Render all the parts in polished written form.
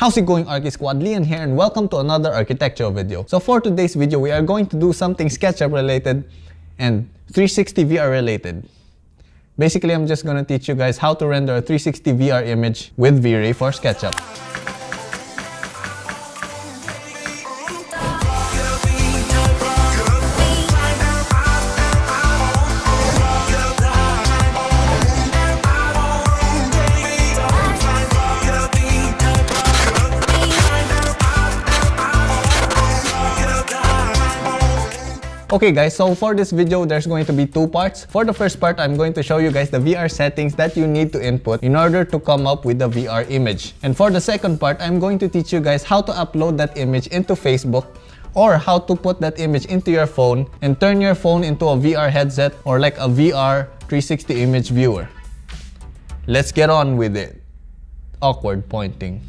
How's it going, Archi Squad? Leon here and welcome to another architectural video. So for today's video, we are going to do something SketchUp related and 360 VR related. Basically, I'm just going to teach you guys how to render a 360 VR image with V-Ray for SketchUp. Okay guys, so for this video, there's going to be two parts. For the first part, I'm going to show you guys the VR settings that you need to input in order to come up with the VR image. And for the second part, I'm going to teach you guys how to upload that image into Facebook or how to put that image into your phone and turn your phone into a VR headset or like a VR 360 image viewer. Let's get on with it. Awkward pointing.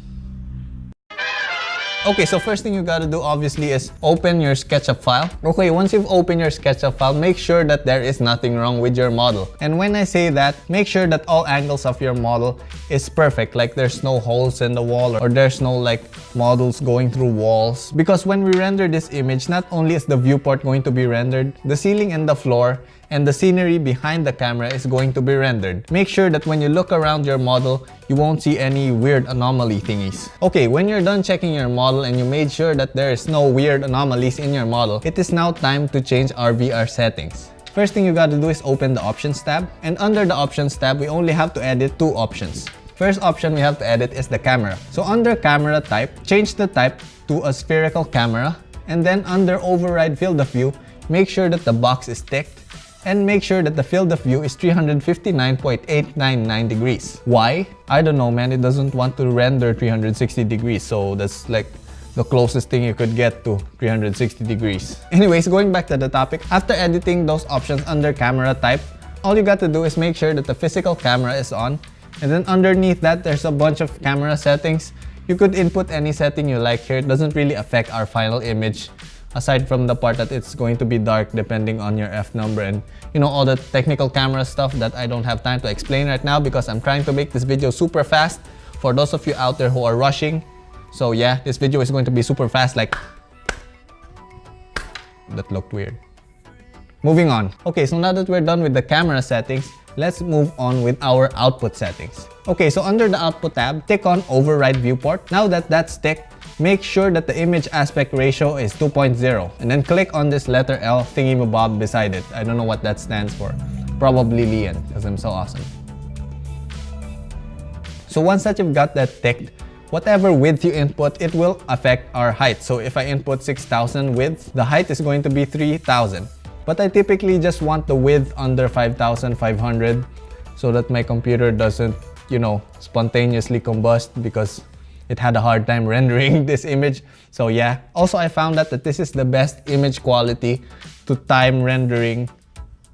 Okay, so first thing you gotta do obviously is open your SketchUp file. Okay, once you've opened your SketchUp file, make sure that there is nothing wrong with your model. And when I say that, make sure that all angles of your model is perfect. Like there's no holes in the wall or there's no like models going through walls. Because when we render this image, not only is the viewport going to be rendered, the ceiling and the floor and the scenery behind the camera is going to be rendered. Make sure that when you look around your model, you won't see any weird anomaly thingies. Okay, when you're done checking your model and you made sure that there is no weird anomalies in your model, it is now time to change our VR settings. First thing you gotta do is open the Options tab, and under the Options tab, we only have to edit two options. First option we have to edit is the camera. So under Camera Type, change the type to a spherical camera, and then under Override Field of View, make sure that the box is ticked, and make sure that the field of view is 359.899 degrees. Why? I don't know, man. It doesn't want to render 360 degrees, so that's like the closest thing you could get to 360 degrees. Anyways, going back to the topic, after editing those options under camera type, all you got to do is make sure that the physical camera is on, and then underneath that, there's a bunch of camera settings. You could input any setting you like here. It doesn't really affect our final image, aside from the part that it's going to be dark depending on your F number and you know all the technical camera stuff that I don't have time to explain right now because I'm trying to make this video super fast for those of you out there who are rushing. So yeah, this video is going to be super fast, like that looked weird. Moving on. Okay, so now that we're done with the camera settings, let's move on with our output settings. Okay, so under the output tab, tick on Override Viewport. Now that that's ticked, make sure that the image aspect ratio is 2.0 and then click on this letter L thingy-mabob beside it. I don't know what that stands for. Probably Leon, because I'm so awesome. So once that you've got that ticked, whatever width you input, it will affect our height. So if I input 6,000 width, the height is going to be 3,000. But I typically just want the width under 5,500 so that my computer doesn't, you know, spontaneously combust because it had a hard time rendering this image. So yeah, also I found out that this is the best image quality to time rendering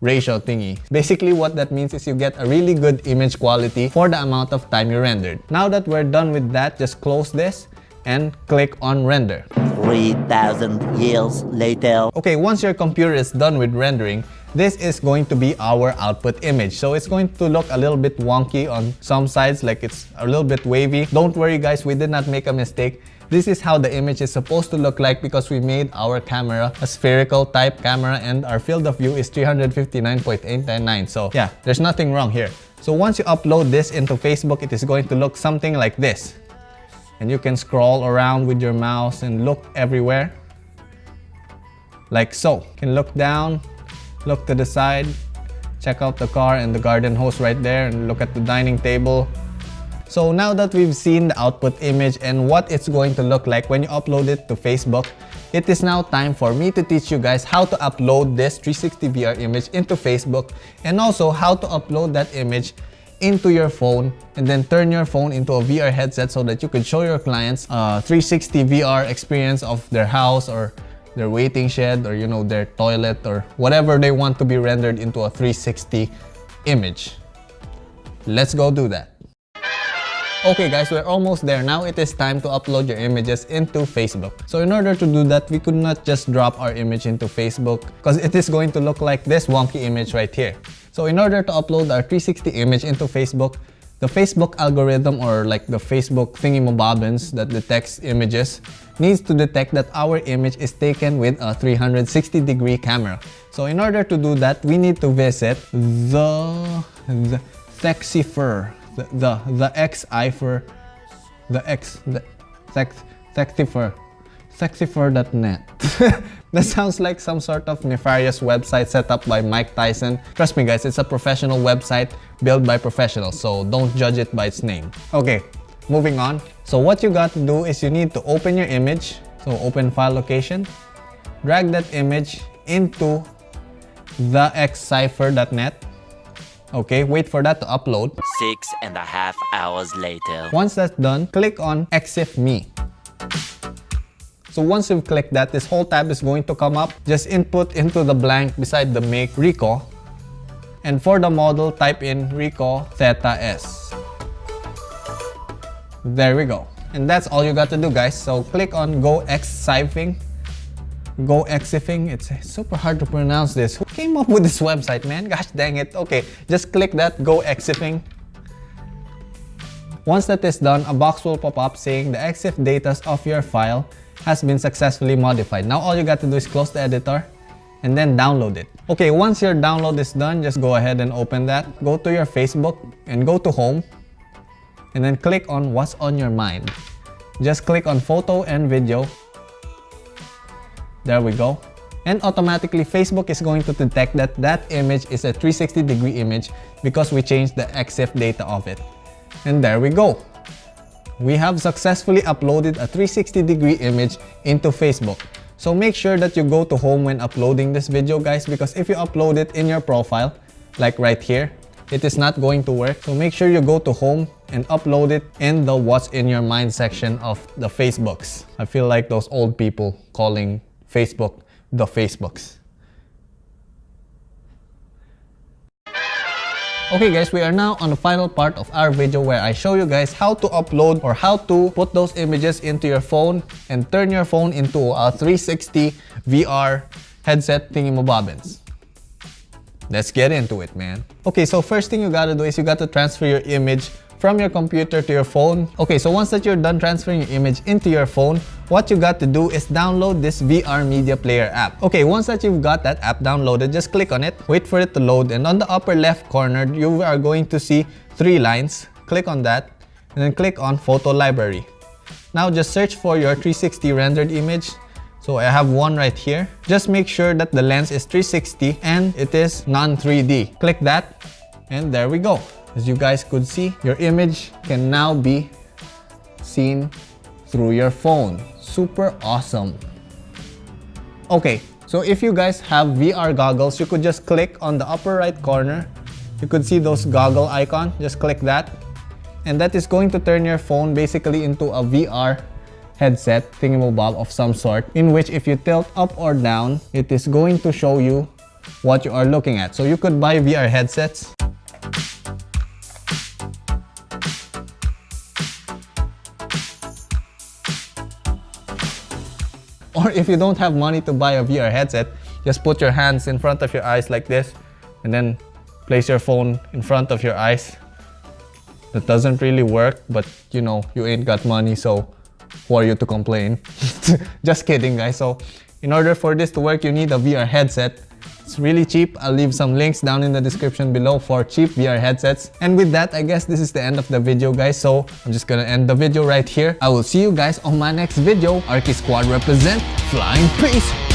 ratio thingy. Basically what that means is you get a really good image quality for the amount of time you rendered. Now that we're done with that, just close this and click on render. 3,000 years later. Okay, once your computer is done with rendering, this is going to be our output image. So it's going to look a little bit wonky on some sides, like it's a little bit wavy. Don't worry guys, we did not make a mistake. This is how the image is supposed to look like because we made our camera a spherical type camera and our field of view is 359.899. So yeah, there's nothing wrong here. So once you upload this into Facebook, it is going to look something like this. And you can scroll around with your mouse and look everywhere. Like so. You can look down, look to the side, check out the car and the garden hose right there, and look at the dining table. So now that we've seen the output image and what it's going to look like when you upload it to Facebook, it is now time for me to teach you guys how to upload this 360 VR image into Facebook and also how to upload that image into your phone and then turn your phone into a VR headset so that you could show your clients a 360 VR experience of their house or their waiting shed or you know their toilet or whatever they want to be rendered into a 360 image. Let's go do that. Okay guys, we're almost there. Now it is time to upload your images into Facebook. So in order to do that, we could not just drop our image into Facebook because it is going to look like this wonky image right here. So in order to upload our 360 image into Facebook, the Facebook algorithm, or like the Facebook thingy-mabobbins that detects images, needs to detect that our image is taken with a 360-degree camera. So in order to do that, we need to visit the Sexifer, the X-ifer, Sexifer.net. That sounds like some sort of nefarious website set up by Mike Tyson. Trust me guys, it's a professional website built by professionals, so don't judge it by its name. Okay, moving on. So what you got to do is you need to open your image. So open file location, drag that image into the xcipher.net. Okay, wait for that to upload. 6.5 hours later. Once that's done, click on Exif Me. So once you've clicked that, this whole tab is going to come up. Just input into the blank beside the make Rico. And for the model, type in Rico Theta S. There we go. And that's all you got to do, guys. So click on Go Exifing. Go Exifing. It's super hard to pronounce this. Who came up with this website, man? Gosh dang it. Okay, just click that Go Exifing. Once that is done, a box will pop up saying the EXIF data of your file has been successfully modified. Now all you got to do is close the editor and then download it. Okay, once your download is done, just go ahead and open that. Go to your Facebook and go to Home and then click on What's on Your Mind. Just click on Photo and Video. There we go. And automatically Facebook is going to detect that that image is a 360-degree image because we changed the EXIF data of it. And there we go. We have successfully uploaded a 360-degree image into Facebook. So make sure that you go to Home when uploading this video, guys, because if you upload it in your profile, like right here, it is not going to work. So make sure you go to Home and upload it in the What's in Your Mind section of the Facebooks. I feel like those old people calling Facebook the Facebooks. Okay guys, we are now on the final part of our video where I show you guys how to upload or how to put those images into your phone and turn your phone into a 360 VR headset thingy-mabobbins. Let's get into it, man. Okay, so first thing you gotta do is you gotta transfer your image from your computer to your phone. Okay, so once that you're done transferring your image into your phone, what you got to do is download this VR Media Player app. Okay, once that you've got that app downloaded, just click on it, wait for it to load, and on the upper left corner, you are going to see 3 lines. Click on that, and then click on Photo Library. Now just search for your 360 rendered image. So I have one right here. Just make sure that the lens is 360 and it is non-3D. Click that, and there we go. As you guys could see, your image can now be seen through your phone. Super awesome. Okay, so if you guys have VR goggles, you could just click on the upper right corner. You could see those goggle icon. Just click that. And that is going to turn your phone basically into a VR headset thingamabob of some sort, in which if you tilt up or down, it is going to show you what you are looking at. So you could buy VR headsets. Or if you don't have money to buy a VR headset, just put your hands in front of your eyes like this and then place your phone in front of your eyes. That doesn't really work, but you know, you ain't got money, so who are you to complain? Just kidding, guys. So in order for this to work, you need a VR headset. It's really cheap. I'll leave some links down in the description below for cheap VR headsets. And with that, I guess this is the end of the video, guys. So I'm just gonna end the video right here. I will see you guys on my next video. Arky Squad represent. Flying peace.